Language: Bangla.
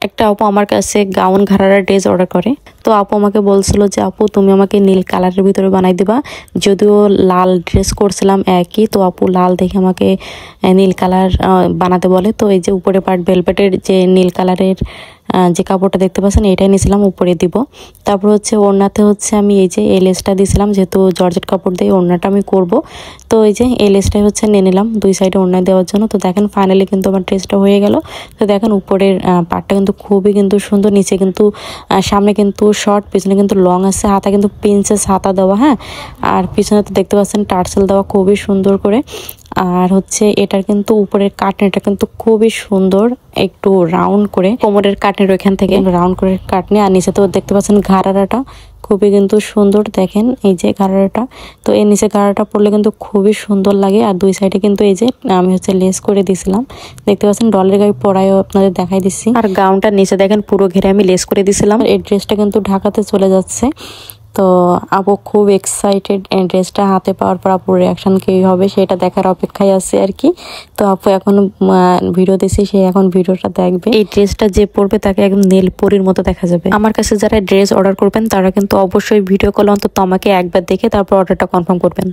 একটা আপু আমার কাছে গাউন ঘাড়ারা ড্রেস অর্ডার করে। তো আপু আমাকে বলছিল যে আপু তুমি আমাকে নীল কালারের ভিতরে বানাই দিবা, যদিও লাল ড্রেস করছিলাম একই। তো আপু লাল দেখে আমাকে নীল কালার বানাতে বলে। তো এই যে উপরে পার্ট ভেলভেটের যে নীল কালারের যে কাপড়টা দেখতে পাচ্ছেন এটাই নিয়েছিলাম, উপরে দিব। তারপর হচ্ছে ওড়নাতে হচ্ছে আমি এই যে এলেসটা দিয়েছিলাম, যেহেতু জর্জেট কাপড় দিয়ে ওড়নাটা আমি করব। তো এই যে এলেসটাই হচ্ছে নিয়ে নিলাম দুই সাইডে ওড়না দেওয়ার জন্য। তো দেখেন ফাইনালি কিন্তু আমার ড্রেসটা হয়ে গেল। তো দেখেন উপরের পার্টটা কিন্তু খুবই কিন্তু সুন্দর, নিচে কিন্তু সামনে কিন্তু শর্ট, পিছনে কিন্তু লং আছে, হাতা কিন্তু প্রিন্সেস হাতা দেওয়া। হ্যাঁ, আর পিছনে তো দেখতে পাচ্ছেন টার্সেল দেওয়া খুবই সুন্দর করে। আর হচ্ছে এটার কিন্তু উপরের কাটনিটা কিন্তু খুবই সুন্দর, একটু রাউন্ড করে কোমরের কাটনির ওইখান থেকে রাউন্ড করে কাটনি। আর নিচে তো দেখতে পাচ্ছেন ঘাড়াটা খুবই কিন্তু সুন্দর, দেখেন এই যে ঘাড়াটা। তো এর নিচে ঘাড়াটা পরলে কিন্তু খুবই সুন্দর লাগে। আর দুই সাইডে কিন্তু এই যে আমি হচ্ছে লেস করে দিছিলাম, দেখতে পাচ্ছেন ডলের গায়ে পরায়ও আপনাদের দেখাই দিচ্ছি। আর গাউনটার নিচে দেখেন পুরো ঘেরে আমি লেস করে দিছিলাম। এই ড্রেসটা কিন্তু ঢাকাতে চলে যাচ্ছে। তো আপু খুব এক্সাইটেড এই ড্রেসটা হাতে পাওয়ার পর আপুর রিয়াকশন কী হবে সেটা দেখার অপেক্ষায় আছে আর কি। তো আপু এখন ভিডিও দিছি, সে এখন ভিডিওটা দেখবে। এই ড্রেসটা যে পরবে তাকে একদম নীল পরীর মতো দেখা যাবে। আমার কাছে যারা ড্রেস অর্ডার করবেন তারা কিন্তু অবশ্যই ভিডিও কল অন্তত আমাকে একবার দেখে তারপর অর্ডারটা কনফার্ম করবেন।